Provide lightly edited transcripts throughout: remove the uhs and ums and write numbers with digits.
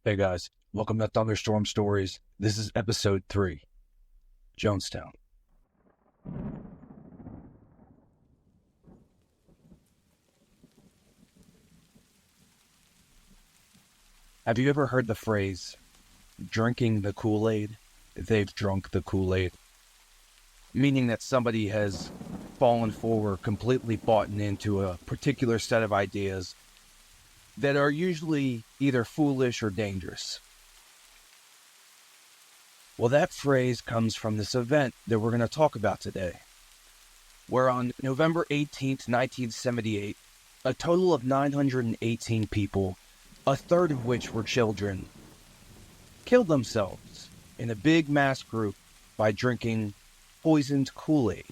Hey guys, welcome to Thunderstorm Stories. This is episode 3, Jonestown. Have you ever heard the phrase, drinking the Kool Aid? They've drunk the Kool Aid. Meaning that somebody has fallen for or completely bought into a particular set of ideas that are usually either foolish or dangerous. Well, that phrase comes from this event that we're going to talk about today, where on November 18th, 1978, a total of 918 people, a third of which were children, killed themselves in a big mass group by drinking poisoned Kool Aid.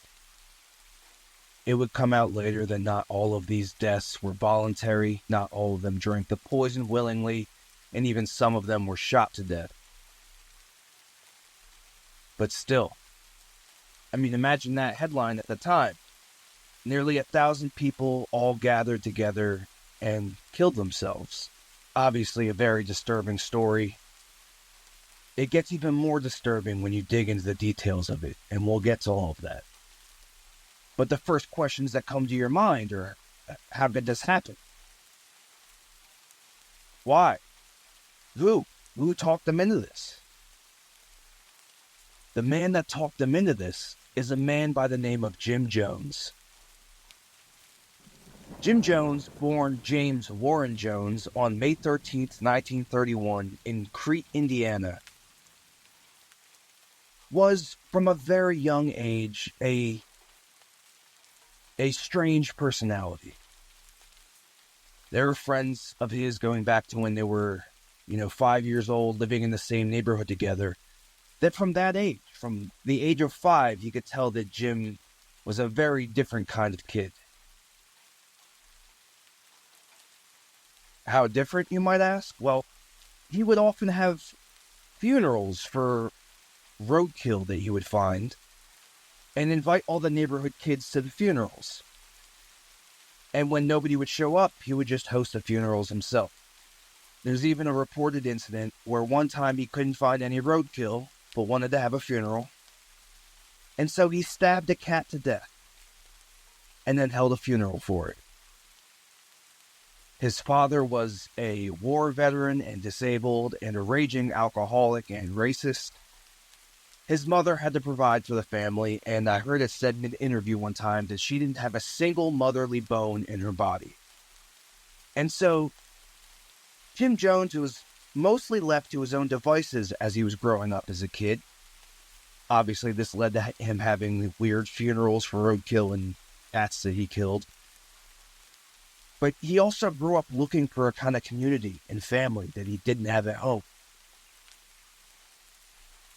It would come out later that not all of these deaths were voluntary, not all of them drank the poison willingly, and even some of them were shot to death. But still, imagine that headline at the time. Nearly 1,000 people all gathered together and killed themselves. Obviously a very disturbing story. It gets even more disturbing when you dig into the details of it, and we'll get to all of that. But the first questions that come to your mind are, how did this happen? Why? Who? Who talked them into this? The man that talked them into this is a man by the name of Jim Jones. Jim Jones, born James Warren Jones on May 13th, 1931 in Crete, Indiana, was from a very young age a strange personality. There were friends of his going back to when they were, 5 years old, living in the same neighborhood together, that from that age, from the age of 5, you could tell that Jim was a very different kind of kid. How different, you might ask? Well, he would often have funerals for roadkill that he would find and invite all the neighborhood kids to the funerals. And when nobody would show up, he would just host the funerals himself. There's even a reported incident where one time he couldn't find any roadkill, but wanted to have a funeral. And so he stabbed a cat to death and then held a funeral for it. His father was a war veteran and disabled and a raging alcoholic and racist. His mother had to provide for the family, and I heard it said in an interview one time that she didn't have a single motherly bone in her body. And so, Jim Jones was mostly left to his own devices as he was growing up as a kid. Obviously, this led to him having weird funerals for roadkill and cats that he killed. But he also grew up looking for a kind of community and family that he didn't have at home.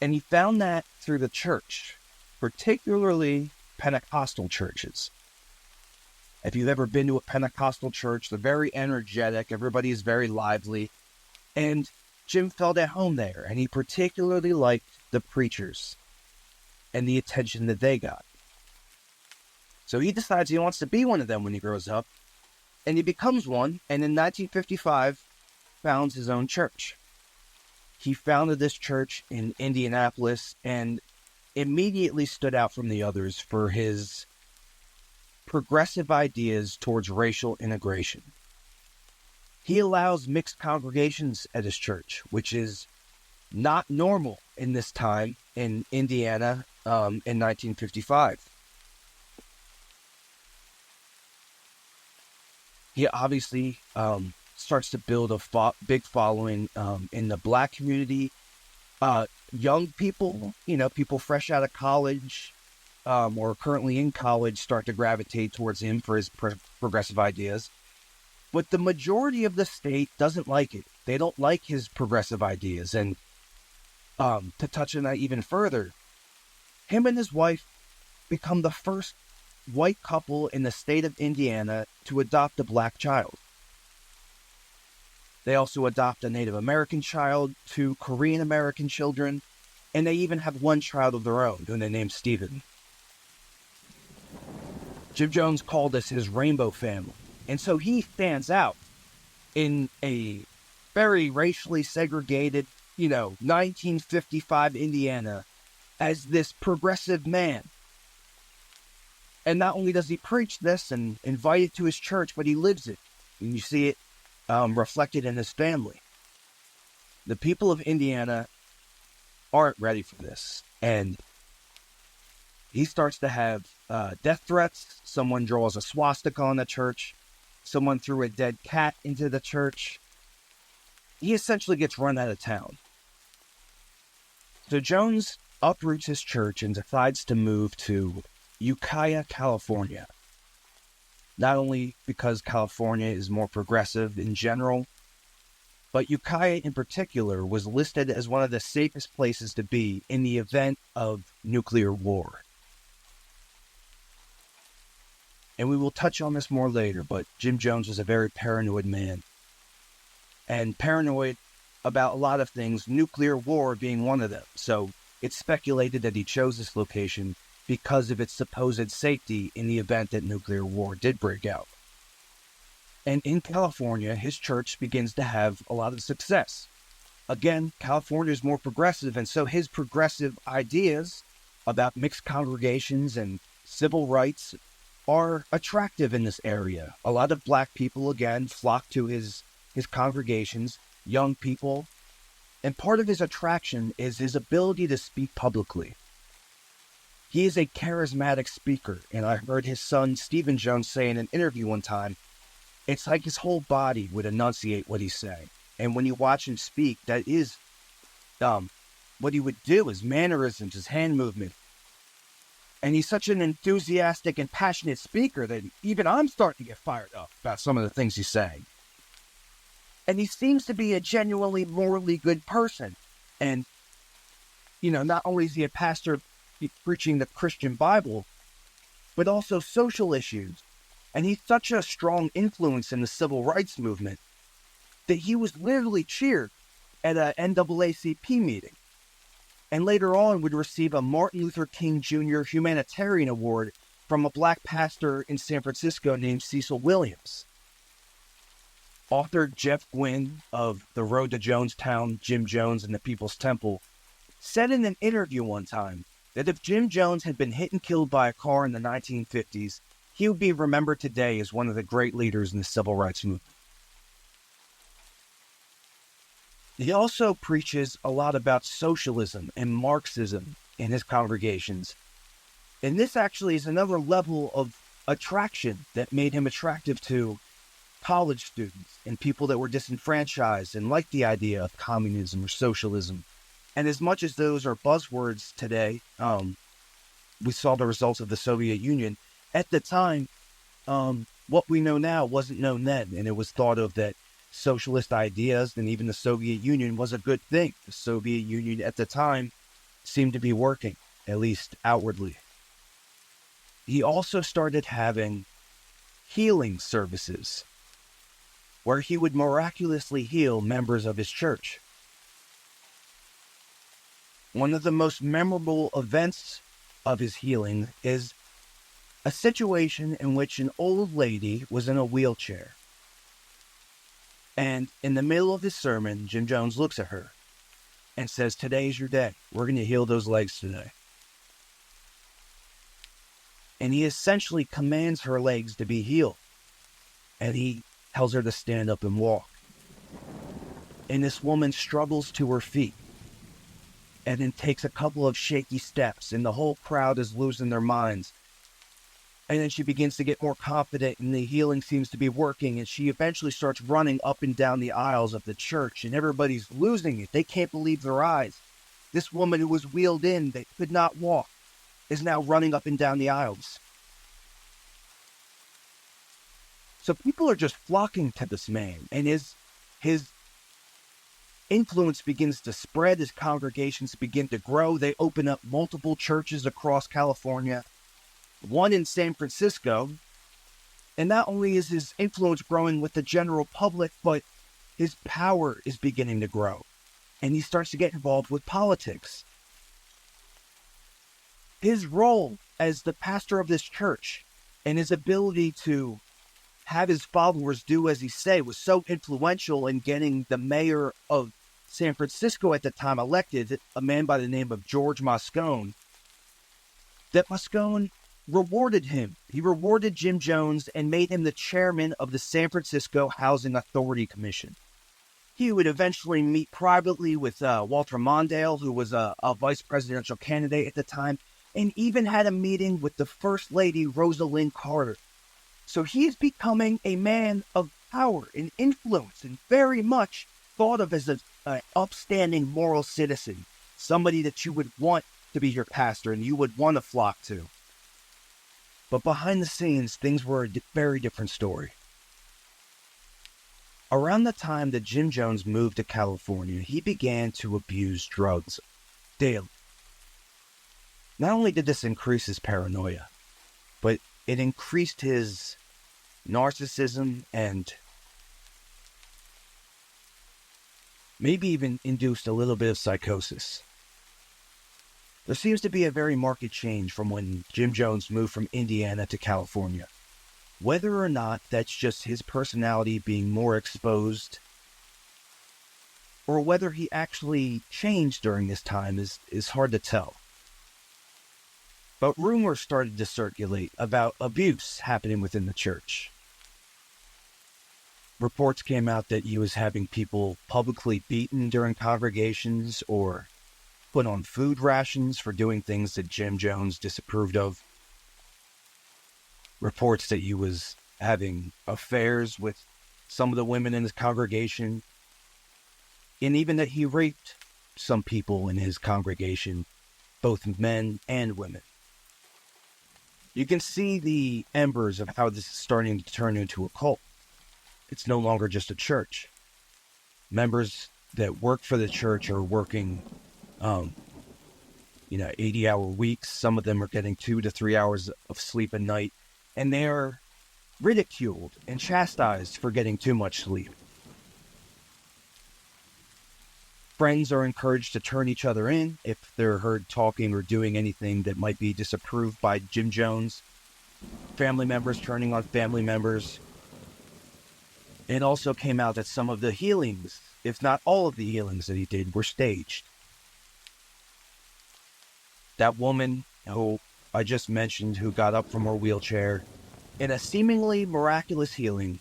And he found that through the church, particularly Pentecostal churches. If you've ever been to a Pentecostal church, they're very energetic, everybody is very lively, and Jim felt at home there, and he particularly liked the preachers and the attention that they got. So he decides he wants to be one of them when he grows up, and he becomes one, and in 1955, founds his own church. He founded this church in Indianapolis and immediately stood out from the others for his progressive ideas towards racial integration. He allows mixed congregations at his church, which is not normal in this time in Indiana in 1955. He obviously starts to build a big following in the black community. Young people, people fresh out of college or currently in college start to gravitate towards him for his progressive ideas. But the majority of the state doesn't like it. They don't like his progressive ideas. And to touch on that even further, him and his wife become the first white couple in the state of Indiana to adopt a black child. They also adopt a Native American child, 2 Korean American children, and they even have one child of their own, who they named Stephen. Jim Jones called this his rainbow family, and so he stands out in a very racially segregated, 1955 Indiana as this progressive man. And not only does he preach this and invite it to his church, but he lives it. And you see it reflected in his family. The people of Indiana aren't ready for this. And he starts to have death threats. Someone draws a swastika on the church. Someone threw a dead cat into the church. He essentially gets run out of town. So Jones uproots his church and decides to move to Ukiah, California. Not only because California is more progressive in general, but Ukiah in particular was listed as one of the safest places to be in the event of nuclear war. And we will touch on this more later, but Jim Jones was a very paranoid man. And paranoid about a lot of things, nuclear war being one of them. So it's speculated that he chose this location because of its supposed safety in the event that nuclear war did break out. And in California, his church begins to have a lot of success. Again, California is more progressive, and so his progressive ideas about mixed congregations and civil rights are attractive in this area. A lot of black people, again, flock to his congregations, young people, and part of his attraction is his ability to speak publicly. He is a charismatic speaker, and I heard his son, Stephen Jones, say in an interview one time, it's like his whole body would enunciate what he's saying. And when you watch him speak, that is what he would do, his mannerisms, his hand movement. And he's such an enthusiastic and passionate speaker that even I'm starting to get fired up about some of the things he's saying. And he seems to be a genuinely morally good person. And, not only is he a pastor preaching the Christian Bible, but also social issues. And he's such a strong influence in the civil rights movement that he was literally cheered at an NAACP meeting. And later on would receive a Martin Luther King Jr. Humanitarian Award from a black pastor in San Francisco named Cecil Williams. Author Jeff Gwynne of The Road to Jonestown, Jim Jones and the People's Temple, said in an interview one time that if Jim Jones had been hit and killed by a car in the 1950s, he would be remembered today as one of the great leaders in the civil rights movement. He also preaches a lot about socialism and Marxism in his congregations. And this actually is another level of attraction that made him attractive to college students and people that were disenfranchised and liked the idea of communism or socialism. And as much as those are buzzwords today, we saw the results of the Soviet Union. At the time, what we know now wasn't known then, and it was thought of that socialist ideas and even the Soviet Union was a good thing. The Soviet Union at the time seemed to be working, at least outwardly. He also started having healing services where he would miraculously heal members of his church. One of the most memorable events of his healing is a situation in which an old lady was in a wheelchair. And in the middle of his sermon, Jim Jones looks at her and says, "Today's your day. We're going to heal those legs today." And he essentially commands her legs to be healed. And he tells her to stand up and walk. And this woman struggles to her feet and then takes a couple of shaky steps, and the whole crowd is losing their minds. And then she begins to get more confident, and the healing seems to be working, and she eventually starts running up and down the aisles of the church, and everybody's losing it. They can't believe their eyes. This woman who was wheeled in, that could not walk, is now running up and down the aisles. So people are just flocking to this man, and his influence begins to spread. His congregations begin to grow. They open up multiple churches across California, one in San Francisco. And not only is his influence growing with the general public, but his power is beginning to grow. And he starts to get involved with politics. His role as the pastor of this church and his ability to have his followers do as he say was so influential in getting the mayor of San Francisco at the time elected, a man by the name of George Moscone, that Moscone rewarded him. He rewarded Jim Jones and made him the chairman of the San Francisco Housing Authority Commission. He would eventually meet privately with Walter Mondale, who was a vice presidential candidate at the time, and even had a meeting with the First Lady, Rosalind Carter. So he is becoming a man of power and influence and very much thought of as an upstanding moral citizen, somebody that you would want to be your pastor and you would want to flock to. But behind the scenes, things were a very different story. Around the time that Jim Jones moved to California, he began to abuse drugs daily. Not only did this increase his paranoia, but it increased his narcissism and maybe even induced a little bit of psychosis. There seems to be a very marked change from when Jim Jones moved from Indiana to California. Whether or not that's just his personality being more exposed, or whether he actually changed during this time is hard to tell. But rumors started to circulate about abuse happening within the church. Reports came out that he was having people publicly beaten during congregations or put on food rations for doing things that Jim Jones disapproved of. Reports that he was having affairs with some of the women in his congregation, and even that he raped some people in his congregation, both men and women. You can see the embers of how this is starting to turn into a cult. It's no longer just a church. Members that work for the church are working 80-hour weeks. Some of them are getting 2 to 3 hours of sleep a night, and they are ridiculed and chastised for getting too much sleep. Friends are encouraged to turn each other in if they're heard talking or doing anything that might be disapproved by Jim Jones. Family members turning on family members. It also came out that some of the healings, if not all of the healings that he did, were staged. That woman who I just mentioned, who got up from her wheelchair in a seemingly miraculous healing,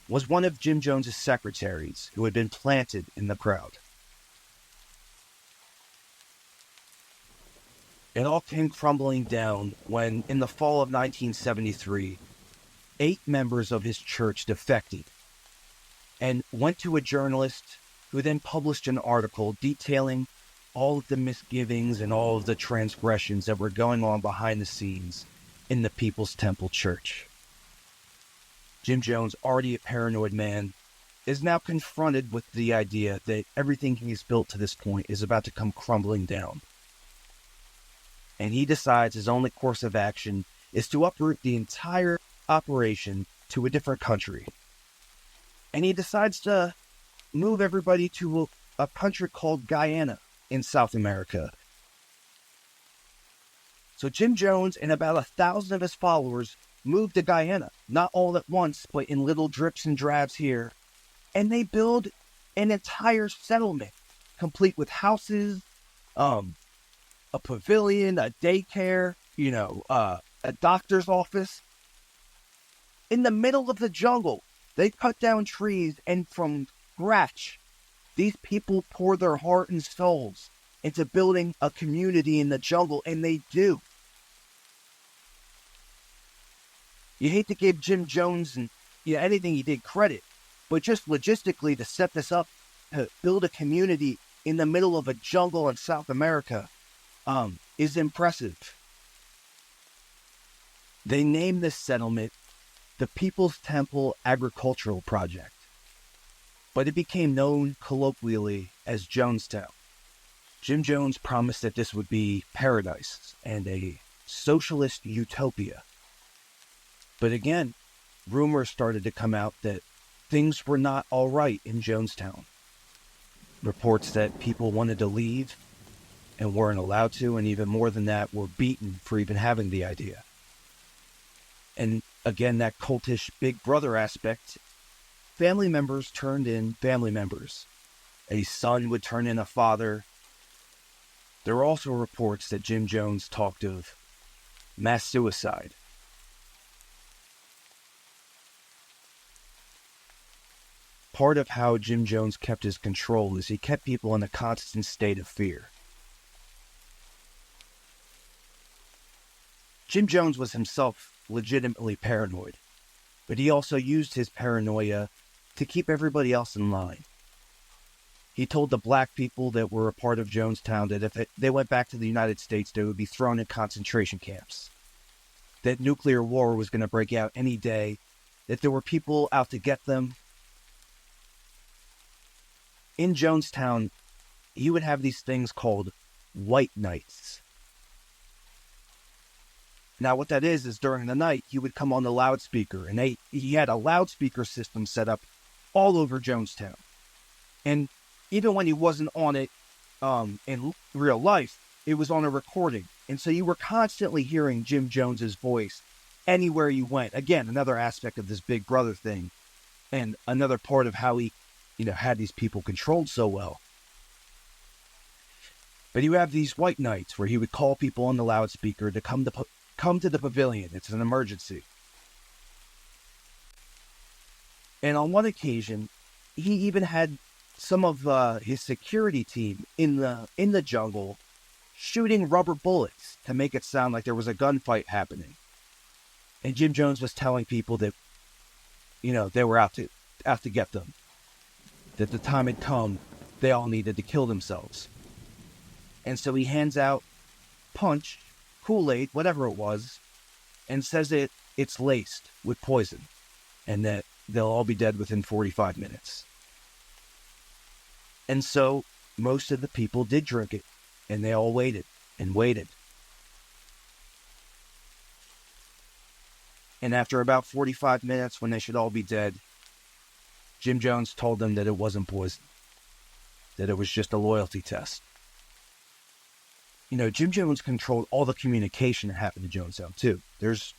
was one of Jim Jones's secretaries who had been planted in the crowd. It all came crumbling down when, in the fall of 1973, 8 members of his church defected and went to a journalist who then published an article detailing all of the misgivings and all of the transgressions that were going on behind the scenes in the People's Temple Church. Jim Jones, already a paranoid man, is now confronted with the idea that everything he's built to this point is about to come crumbling down. And he decides his only course of action is to uproot the entire operation to a different country. And he decides to move everybody to a country called Guyana in South America. So Jim Jones and about 1,000 of his followers moved to Guyana, not all at once, but in little drips and drabs here. And they build an entire settlement, complete with houses, a pavilion, a daycare, a doctor's office. In the middle of the jungle, they cut down trees, and from scratch, these people pour their heart and souls into building a community in the jungle, and they do. You hate to give Jim Jones and anything he did credit, but just logistically to set this up, to build a community in the middle of a jungle in South America, is impressive. They named this settlement the People's Temple Agricultural Project, but it became known colloquially as Jonestown. Jim Jones promised that this would be paradise and a socialist utopia. But again, rumors started to come out that things were not all right in Jonestown. Reports that people wanted to leave and weren't allowed to, and even more than that, were beaten for even having the idea. And Again, that cultish big brother aspect. Family members turned in family members. A son would turn in a father. There were also reports that Jim Jones talked of mass suicide. Part of how Jim Jones kept his control is he kept people in a constant state of fear. Jim Jones was himself legitimately paranoid, but he also used his paranoia to keep everybody else in line. He told the black people that were a part of Jonestown that if they went back to the United States, they would be thrown in concentration camps, that nuclear war was going to break out any day, that there were people out to get them. In Jonestown, he would have these things called white nights. Now, what that is during the night, he would come on the loudspeaker, and he had a loudspeaker system set up all over Jonestown. And even when he wasn't on it in real life, it was on a recording. And so you were constantly hearing Jim Jones's voice anywhere you went. Again, another aspect of this big brother thing, and another part of how he, had these people controlled so well. But you have these white nights where he would call people on the loudspeaker to come to the pavilion. It's an emergency. And on one occasion, he even had some of his security team in the jungle shooting rubber bullets to make it sound like there was a gunfight happening. And Jim Jones was telling people that, they were out to get them. That the time had come, they all needed to kill themselves. And so he hands out punch, Kool Aid, whatever it was, and says it's laced with poison, and that they'll all be dead within 45 minutes. And so most of the people did drink it, and they all waited and waited. And after about 45 minutes, when they should all be dead, Jim Jones told them that it wasn't poison, that it was just a loyalty test. Jim Jones controlled all the communication that happened to Jonestown, too. There's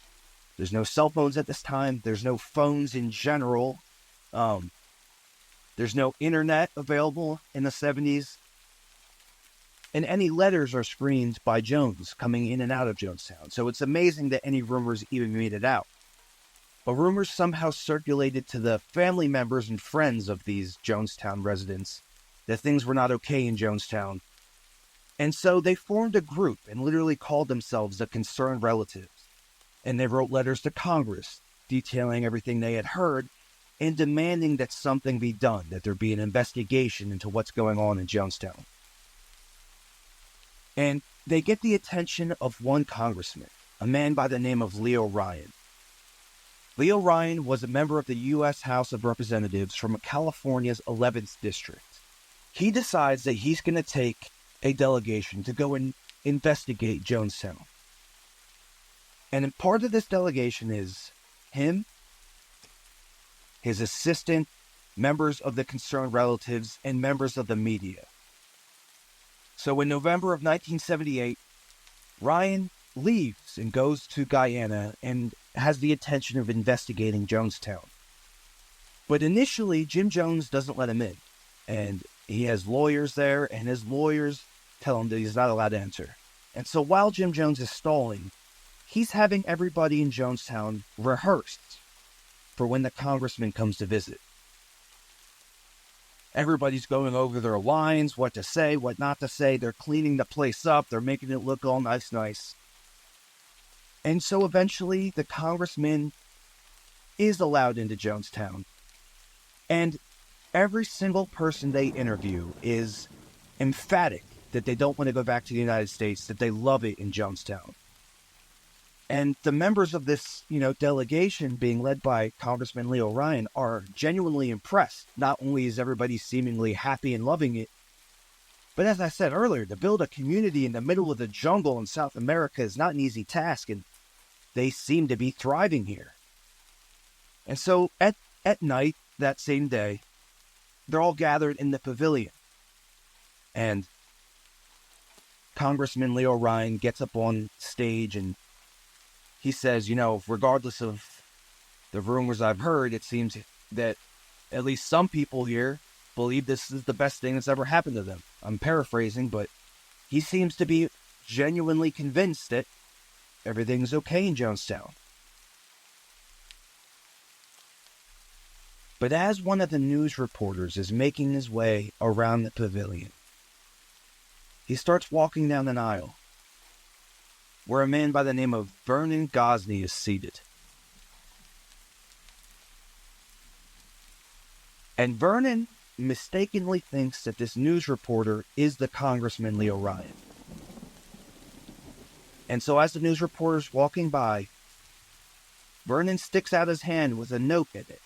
no cell phones at this time. There's no phones in general. There's no internet available in the 70s. And any letters are screened by Jones coming in and out of Jonestown. So it's amazing that any rumors even made it out. But rumors somehow circulated to the family members and friends of these Jonestown residents that things were not okay in Jonestown. And so they formed a group and literally called themselves the Concerned Relatives. And they wrote letters to Congress detailing everything they had heard and demanding that something be done, that there be an investigation into what's going on in Jonestown. And they get the attention of one congressman, a man by the name of Leo Ryan. Leo Ryan was a member of the U.S. House of Representatives from California's 11th District. He decides that he's going to take a delegation to go and investigate Jonestown. And part of this delegation is him, his assistant, members of the Concerned Relatives, and members of the media. So in November of 1978, Ryan leaves and goes to Guyana and has the intention of investigating Jonestown. But initially, Jim Jones doesn't let him in. And he has lawyers there, and his lawyers tell him that he's not allowed to enter. And so while Jim Jones is stalling, he's having everybody in Jonestown rehearsed for when the congressman comes to visit. Everybody's going over their lines, what to say, what not to say. They're cleaning the place up. They're making it look all nice. And so eventually the congressman is allowed into Jonestown. And every single person they interview is emphatic that they don't want to go back to the United States, that they love it in Jonestown. And the members of this, delegation being led by Congressman Leo Ryan are genuinely impressed. Not only is everybody seemingly happy and loving it, but as I said earlier, to build a community in the middle of the jungle in South America is not an easy task, and they seem to be thriving here. And so at night that same day, they're all gathered in the pavilion. And Congressman Leo Ryan gets up on stage and he says, regardless of The rumors I've heard, it seems that at least some people here believe this is the best thing that's ever happened to them. I'm paraphrasing, but he seems to be genuinely convinced that everything's okay in Jonestown. But as one of the news reporters is making his way around the pavilion, he starts walking down an aisle where a man by the name of Vernon Gosney is seated. And Vernon mistakenly thinks that this news reporter is the Congressman Leo Ryan. And so as the news reporter's walking by, Vernon sticks out his hand with a note in it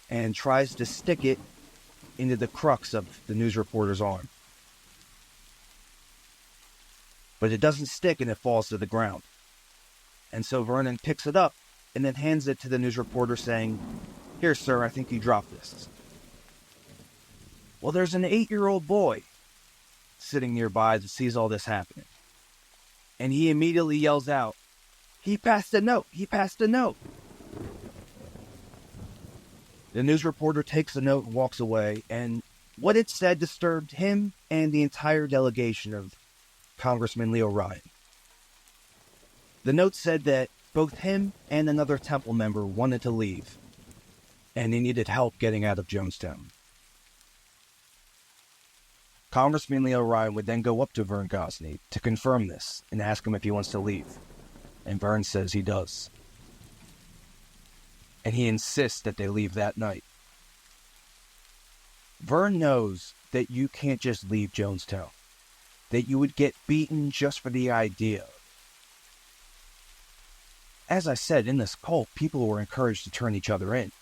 and tries to stick it into the crux of the news reporter's arm. But it doesn't stick and it falls to the ground. And so Vernon picks it up and then hands it to the news reporter saying, "Here, sir, I think you dropped this." Well, there's an 8-year-old boy sitting nearby that sees all this happening. And he immediately yells out, "He passed a note! He passed a note!" The news reporter takes the note and walks away, and what it said disturbed him and the entire delegation of Congressman Leo Ryan. The note said that both him and another Temple member wanted to leave, and they needed help getting out of Jonestown. Congressman Leo Ryan would then go up to Vern Gosney to confirm this and ask him if he wants to leave. And Vern says he does. And he insists that they leave that night. Vern knows that you can't just leave Jonestown. That you would get beaten just for the idea. As I said, in this cult, people were encouraged to turn each other in.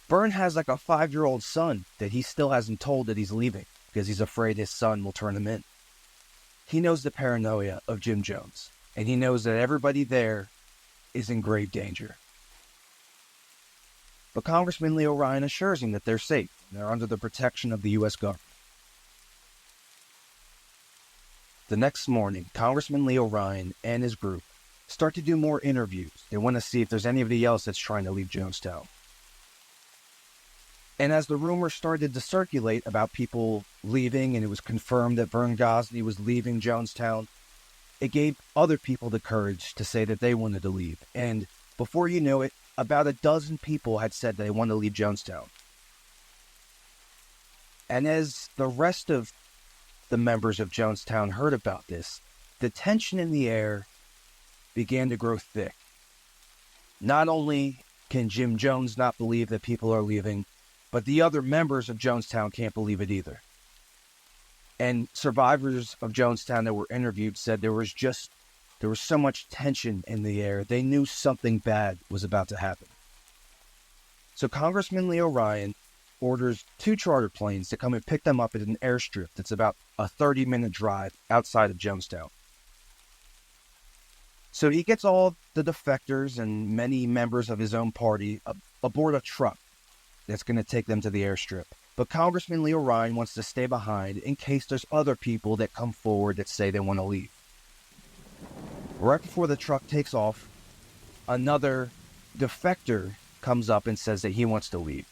Vern has like a 5-year-old son that he still hasn't told that he's leaving because he's afraid his son will turn him in. He knows the paranoia of Jim Jones, and he knows that everybody there is in grave danger. But Congressman Leo Ryan assures him that they're safe and they're under the protection of the U.S. government. The next morning, Congressman Leo Ryan and his group start to do more interviews. They want to see if there's anybody else that's trying to leave Jonestown. And as the rumors started to circulate about people leaving, and it was confirmed that Vern Gosney was leaving Jonestown, it gave other people the courage to say that they wanted to leave. And before you knew it, about a dozen people had said they want to leave Jonestown. And as the rest of the members of Jonestown heard about this, the tension in the air began to grow thick. Not only can Jim Jones not believe that people are leaving, but the other members of Jonestown can't believe it either. And survivors of Jonestown that were interviewed said there was so much tension in the air. They knew something bad was about to happen. So Congressman Leo Ryan orders 2 charter planes to come and pick them up at an airstrip that's about a 30-minute drive outside of Jonestown. So he gets all the defectors and many members of his own party aboard a truck that's going to take them to the airstrip. But Congressman Leo Ryan wants to stay behind in case there's other people that come forward that say they want to leave. Right before the truck takes off, another defector comes up and says that he wants to leave.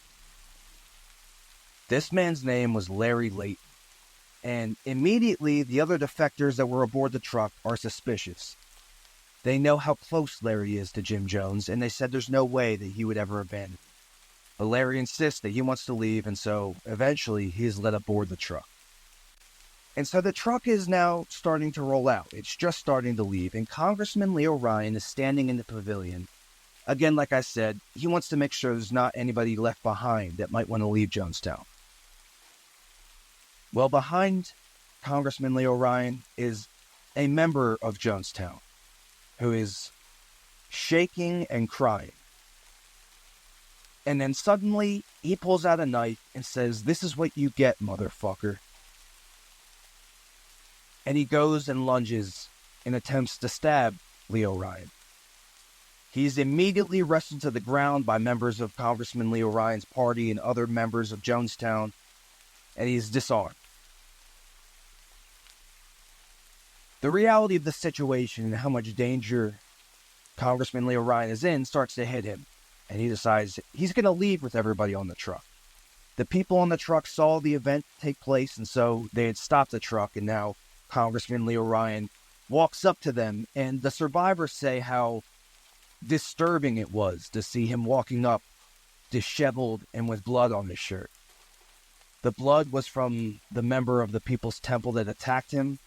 This man's name was Larry Layton, and immediately the other defectors that were aboard the truck are suspicious. They know how close Larry is to Jim Jones, and they said there's no way that he would ever abandon him. But Larry insists that he wants to leave, and so eventually he is let aboard the truck. And so the truck is now starting to roll out. It's just starting to leave, and Congressman Leo Ryan is standing in the pavilion. Again, like I said, he wants to make sure there's not anybody left behind that might want to leave Jonestown. Well, behind Congressman Leo Ryan is a member of Jonestown who is shaking and crying. And then suddenly, he pulls out a knife and says, "This is what you get, motherfucker." And he goes and lunges and attempts to stab Leo Ryan. He's immediately wrestled to the ground by members of Congressman Leo Ryan's party and other members of Jonestown, and he's disarmed. The reality of the situation and how much danger Congressman Leo Ryan is in, starts to hit him. And he decides he's going to leave with everybody on the truck. The people on the truck saw the event take place, and so they had stopped the truck, and now Congressman Leo Ryan walks up to them, and the survivors say how disturbing it was to see him walking up disheveled and with blood on his shirt. The blood was from the member of the People's Temple that attacked him,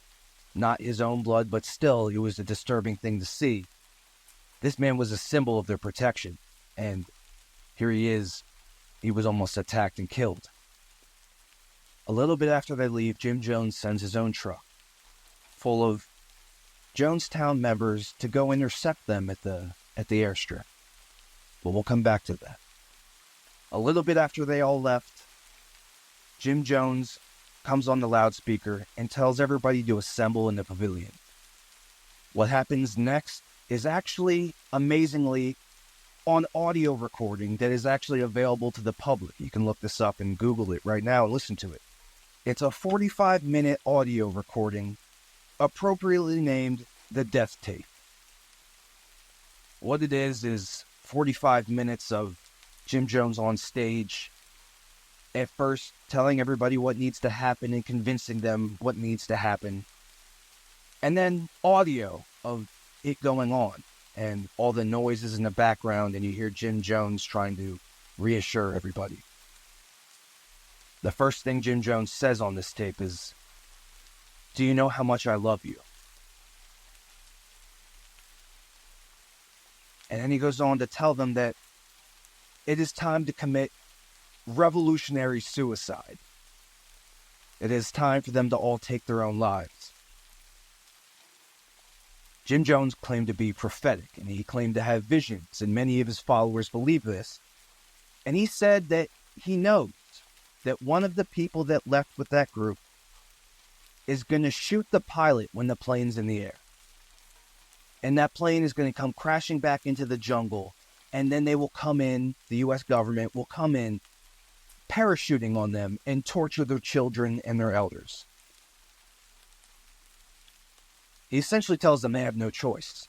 not his own blood, but still, it was a disturbing thing to see. This man was a symbol of their protection, and here he is. He was almost attacked and killed. A little bit after they leave, Jim Jones sends his own truck full of Jonestown members to go intercept them at the airstrip. But we'll come back to that. A little bit after they all left, Jim Jones comes on the loudspeaker and tells everybody to assemble in the pavilion. What happens next is actually, amazingly, on audio recording that is actually available to the public. You can look this up and Google it right now and listen to it. It's a 45-minute audio recording appropriately named The Death Tape. What it is 45 minutes of Jim Jones on stage, at first telling everybody what needs to happen and convincing them what needs to happen. And then audio of it going on and all the noises in the background, and you hear Jim Jones trying to reassure everybody. The first thing Jim Jones says on this tape is, "Do you know how much I love you?" And then he goes on to tell them that it is time to commit revolutionary suicide. It is time for them to all take their own lives. Jim Jones claimed to be prophetic, and he claimed to have visions, and many of his followers believe this. And he said that he knows that one of the people that left with that group is going to shoot the pilot when the plane's in the air. And that plane is going to come crashing back into the jungle, and then they will come in, the U.S. government will come in, parachuting on them and torture their children and their elders. He essentially tells them they have no choice,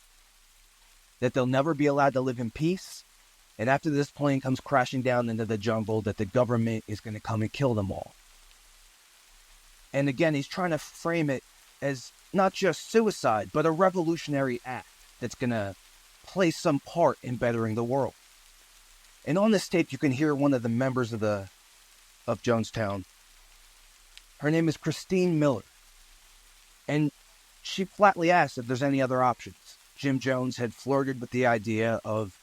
that they'll never be allowed to live in peace, and after this plane comes crashing down into the jungle, that the government is going to come and kill them all. And again, he's trying to frame it as not just suicide, but a revolutionary act that's going to play some part in bettering the world. And on this tape, you can hear one of the members of Jonestown. Her name is Christine Miller. And she flatly asked if there's any other options. Jim Jones had flirted with the idea of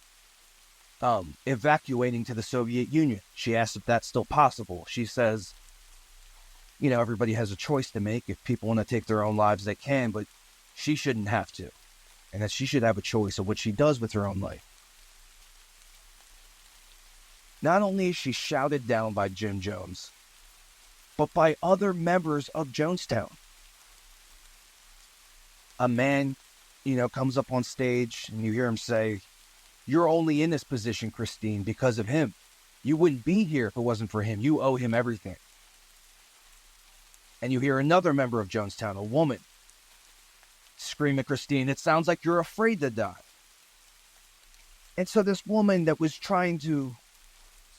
evacuating to the Soviet Union. She asked if that's still possible. She says, everybody has a choice to make. If people want to take their own lives, they can, but she shouldn't have to. And that she should have a choice of what she does with her own life. Not only is she shouted down by Jim Jones, but by other members of Jonestown. A man, comes up on stage and you hear him say, "You're only in this position, Christine, because of him. You wouldn't be here if it wasn't for him. You owe him everything." And you hear another member of Jonestown, a woman, scream at Christine, "It sounds like you're afraid to die." And so this woman that was trying to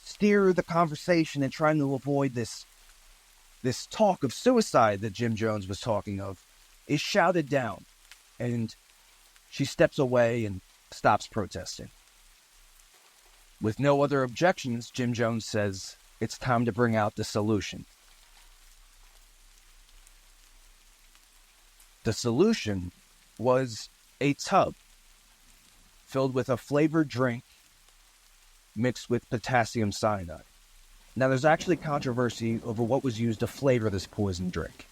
steer the conversation and trying to avoid this talk of suicide that Jim Jones was talking of is shouted down. And she steps away and stops protesting. With no other objections, Jim Jones says it's time to bring out the solution. The solution was a tub filled with a flavored drink mixed with potassium cyanide. Now, there's actually controversy over what was used to flavor this poison drink.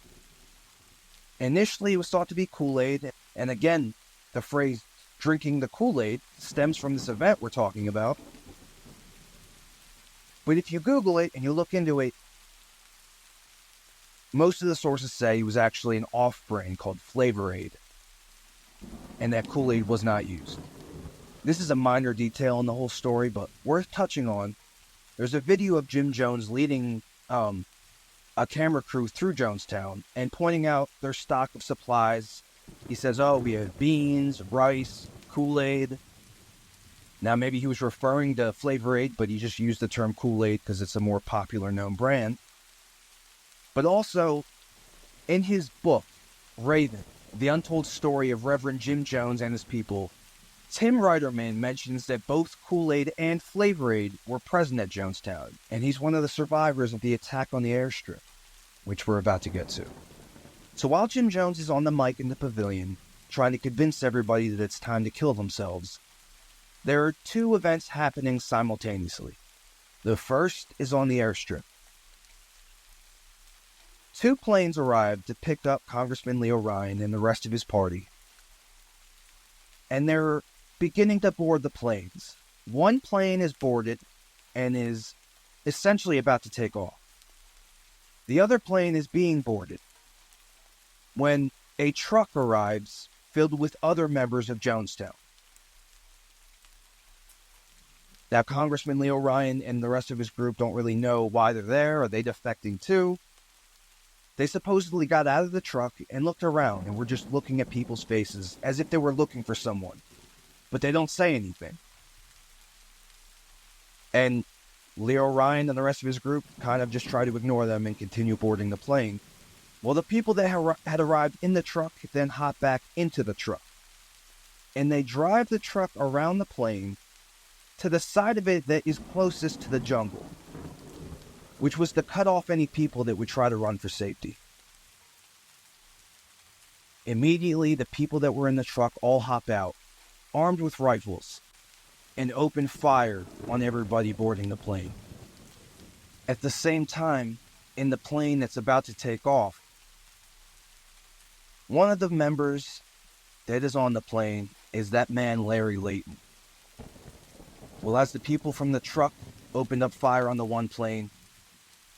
Initially, it was thought to be Kool Aid, and again, the phrase "drinking the Kool Aid" stems from this event we're talking about. But if you Google it and you look into it, most of the sources say it was actually an off-brand called Flavor Aid, and that Kool Aid was not used. This is a minor detail in the whole story, but worth touching on. There's a video of Jim Jones leading a camera crew through Jonestown and pointing out their stock of supplies. He says, "Oh, we have beans, rice, Kool Aid." Now, maybe he was referring to Flavor Aid, but he just used the term Kool Aid because it's a more popular known brand. But also, in his book, Raven, The Untold Story of Reverend Jim Jones and His People, Tim Reiterman mentions that both Kool Aid and Flavor Aid were present at Jonestown, and he's one of the survivors of the attack on the airstrip, which we're about to get to. So while Jim Jones is on the mic in the pavilion, trying to convince everybody that it's time to kill themselves, there are two events happening simultaneously. The first is on the airstrip. Two planes arrived to pick up Congressman Leo Ryan and the rest of his party, and they're beginning to board the planes. One plane is boarded and is essentially about to take off. The other plane is being boarded when a truck arrives filled with other members of Jonestown. Now, Congressman Leo Ryan and the rest of his group don't really know why they're there. Are they defecting too? They supposedly got out of the truck and looked around and were just looking at people's faces as if they were looking for someone. But they don't say anything. And Leo Ryan and the rest of his group kind of just try to ignore them and continue boarding the plane. Well, the people that had arrived in the truck then hop back into the truck. And they drive the truck around the plane to the side of it that is closest to the jungle, which was to cut off any people that would try to run for safety. Immediately, the people that were in the truck all hop out, armed with rifles, and open fire on everybody boarding the plane. At the same time, in the plane that's about to take off, one of the members that is on the plane is that man, Larry Layton. Well, as the people from the truck opened up fire on the one plane,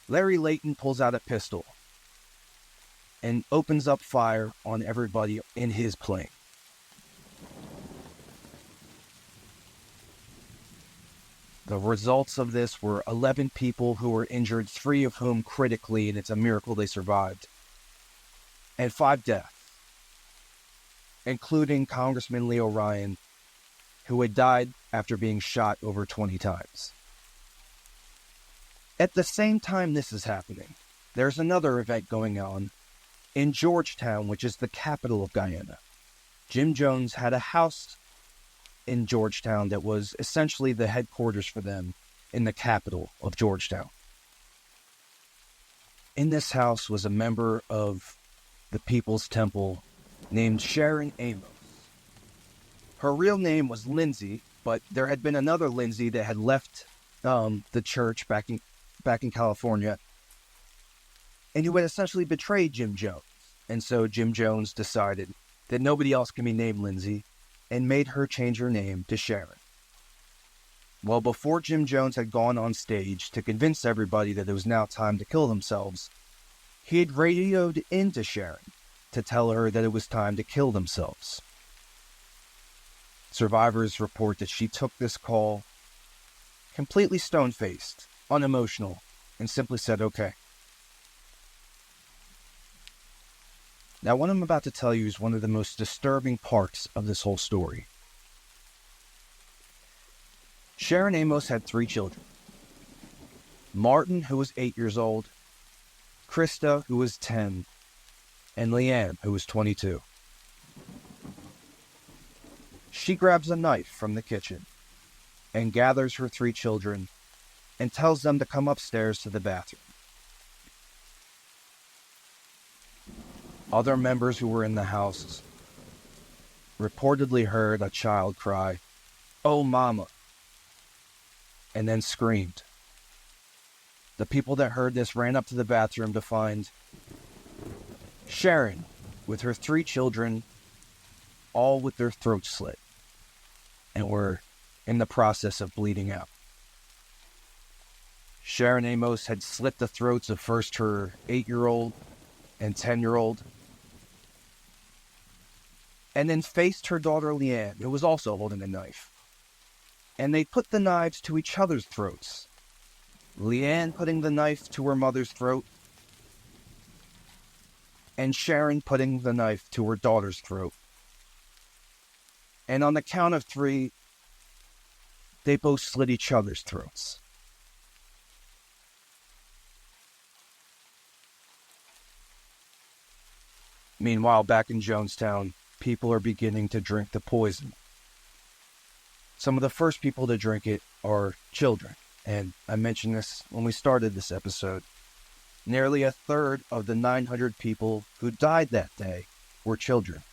Larry Layton pulls out a pistol and opens up fire on everybody in his plane. The results of this were 11 people who were injured, 3 of whom critically, and it's a miracle they survived, and 5 deaths, including Congressman Leo Ryan, who had died after being shot over 20 times. At the same time this is happening, there's another event going on in Georgetown, which is the capital of Guyana. Jim Jones had a house in Georgetown that was essentially the headquarters for them in the capital of Georgetown. In this house was a member of the People's Temple named Sharon Amos. Her real name was Lindsay, but there had been another Lindsay that had left the church back in California, and who had essentially betrayed Jim Jones. And so Jim Jones decided that nobody else can be named Lindsay, and made her change her name to Sharon. Well, before Jim Jones had gone on stage to convince everybody that it was now time to kill themselves, he had radioed into Sharon to tell her that it was time to kill themselves. Survivors report that she took this call completely stone-faced, unemotional, and simply said, okay. Now, what I'm about to tell you is one of the most disturbing parts of this whole story. Sharon Amos had 3 children. Martin, who was 8 years old, Krista, who was 10, and Leanne, who was 22. She grabs a knife from the kitchen and gathers her 3 children and tells them to come upstairs to the bathroom. Other members who were in the house reportedly heard a child cry, "Oh, Mama," and then screamed. The people that heard this ran up to the bathroom to find Sharon with her 3 children, all with their throats slit, and were in the process of bleeding out. Sharon Amos had slit the throats of first her 8-year-old and 10-year-old, and then faced her daughter Leanne, who was also holding a knife. And they put the knives to each other's throats. Leanne putting the knife to her mother's throat, and Sharon putting the knife to her daughter's throat. And on the count of 3, they both slit each other's throats. Meanwhile, back in Jonestown, people are beginning to drink the poison. Some of the first people to drink it are children, and I mentioned this when we started this episode. Nearly a third of the 900 people who died that day were children.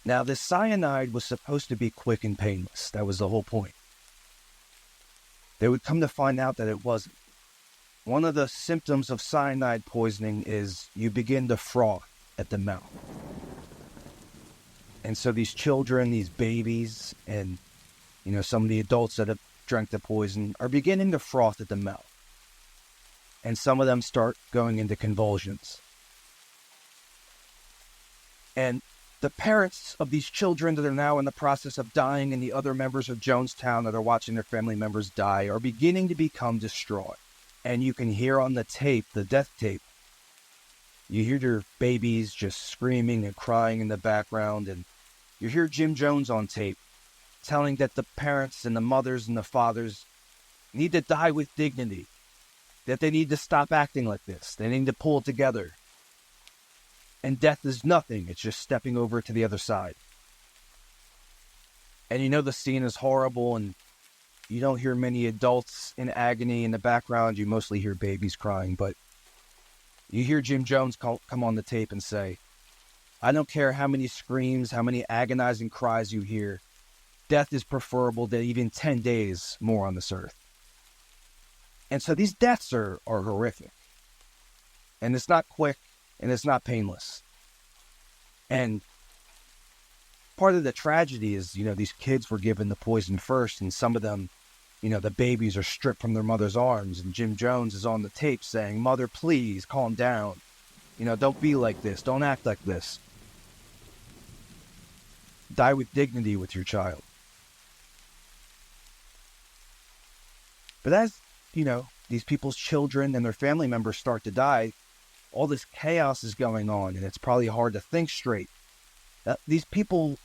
Now, this cyanide was supposed to be quick and painless. That was the whole point. They would come to find out that it wasn't. One of the symptoms of cyanide poisoning is you begin to froth at the mouth. And so these children, these babies, and some of the adults that have drank the poison are beginning to froth at the mouth. And some of them start going into convulsions. And the parents of these children that are now in the process of dying and the other members of Jonestown that are watching their family members die are beginning to become distraught. And you can hear on the tape, the death tape, you hear your babies just screaming and crying in the background, and you hear Jim Jones on tape telling that the parents and the mothers and the fathers need to die with dignity, that they need to stop acting like this, they need to pull it together. And death is nothing, it's just stepping over to the other side. And the scene is horrible, and you don't hear many adults in agony in the background, you mostly hear babies crying, but you hear Jim Jones come on the tape and say, I don't care how many screams, how many agonizing cries you hear, death is preferable to even 10 days more on this earth. And so these deaths are horrific. And it's not quick, and it's not painless. And part of the tragedy is, these kids were given the poison first, and some of them, the babies are stripped from their mother's arms, and Jim Jones is on the tape saying, Mother, please, calm down. Don't be like this. Don't act like this. Die with dignity with your child. But as, these people's children and their family members start to die, all this chaos is going on, and it's probably hard to think straight. These people,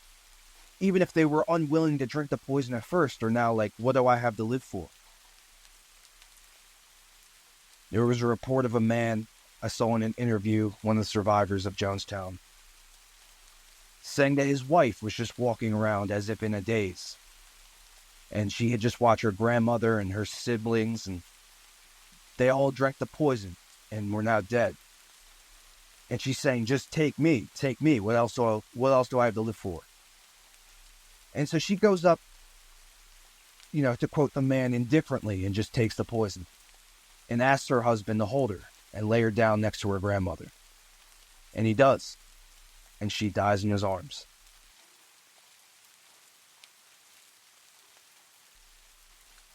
even if they were unwilling to drink the poison at first, are now like, what do I have to live for? There was a report of a man I saw in an interview, one of the survivors of Jonestown, saying that his wife was just walking around as if in a daze. And she had just watched her grandmother and her siblings, and they all drank the poison and were now dead. And she's saying, just take me. What else do I have to live for? And so she goes up, to quote the man, indifferently, and just takes the poison and asks her husband to hold her and lay her down next to her grandmother. And he does. And she dies in his arms.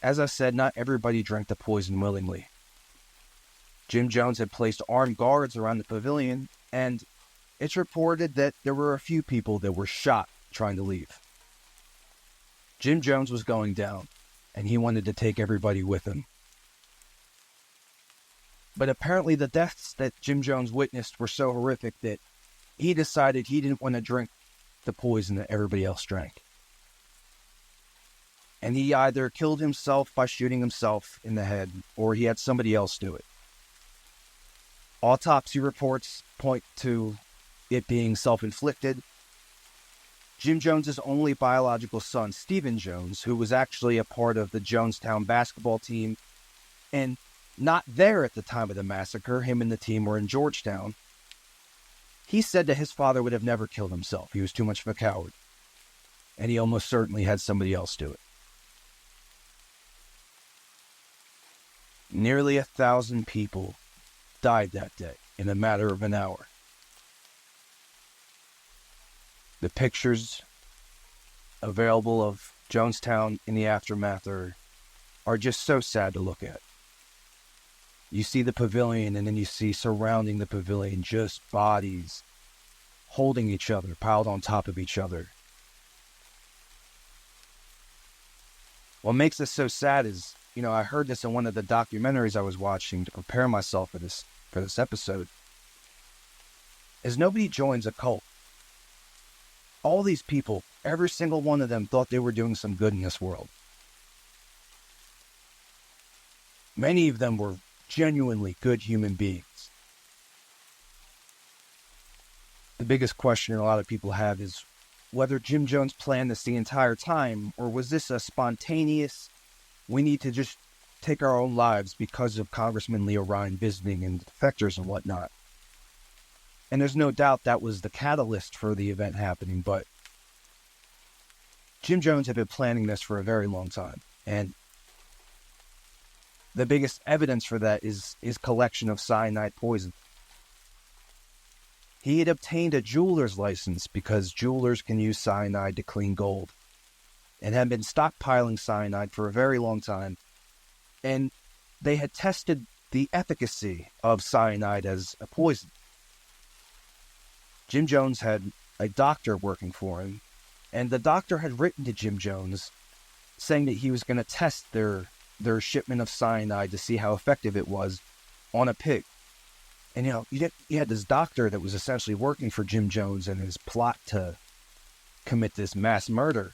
As I said, not everybody drank the poison willingly. Jim Jones had placed armed guards around the pavilion, and it's reported that there were a few people that were shot trying to leave. Jim Jones was going down, and he wanted to take everybody with him. But apparently the deaths that Jim Jones witnessed were so horrific that he decided he didn't want to drink the poison that everybody else drank. And he either killed himself by shooting himself in the head, or he had somebody else do it. Autopsy reports point to it being self-inflicted. Jim Jones's only biological son, Stephen Jones, who was actually a part of the Jonestown basketball team and not there at the time of the massacre, him and the team were in Georgetown, he said that his father would have never killed himself. He was too much of a coward. And he almost certainly had somebody else do it. Nearly 1,000 people died that day in a matter of an hour. The pictures available of Jonestown in the aftermath are just so sad to look at. You see the pavilion, and then you see surrounding the pavilion just bodies holding each other, piled on top of each other. What makes this so sad is, I heard this in one of the documentaries I was watching to prepare myself for this episode, is nobody joins a cult. All these people Every single one of them thought they were doing some good in this world. Many of them were genuinely good human beings. The biggest question a lot of people have is whether Jim Jones planned this the entire time, or was this a spontaneous, we need to just take our own lives because of Congressman Leo Ryan visiting and defectors and whatnot. And there's no doubt that was the catalyst for the event happening, but Jim Jones had been planning this for a very long time. And the biggest evidence for that is his collection of cyanide poison. He had obtained a jeweler's license because jewelers can use cyanide to clean gold, and had been stockpiling cyanide for a very long time. And they had tested the efficacy of cyanide as a poison. Jim Jones had a doctor working for him, and the doctor had written to Jim Jones saying that he was going to test their shipment of cyanide to see how effective it was on a pig. And, you had this doctor that was essentially working for Jim Jones and his plot to commit this mass murder.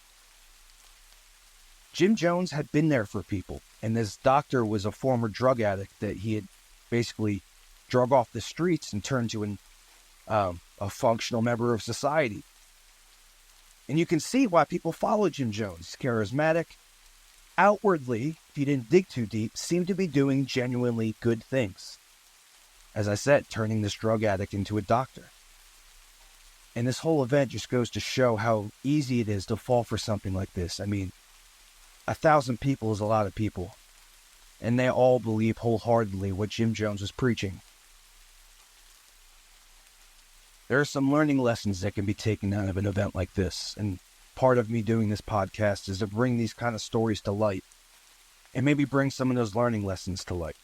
Jim Jones had been there for people, and this doctor was a former drug addict that he had basically drug off the streets and turned to a functional member of society. And you can see why people follow Jim Jones. He's charismatic. Outwardly, if you didn't dig too deep, seemed to be doing genuinely good things. As I said, turning this drug addict into a doctor. And this whole event just goes to show how easy it is to fall for something like this. I mean, 1,000 people is a lot of people. And they all believe wholeheartedly what Jim Jones was preaching. There are some learning lessons that can be taken out of an event like this. And part of me doing this podcast is to bring these kind of stories to light. And maybe bring some of those learning lessons to light.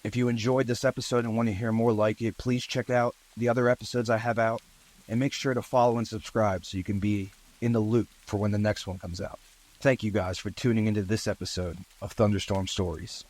If you enjoyed this episode and want to hear more like it, please check out the other episodes I have out, and make sure to follow and subscribe so you can be in the loop for when the next one comes out. Thank you guys for tuning into this episode of Thunderstorm Stories.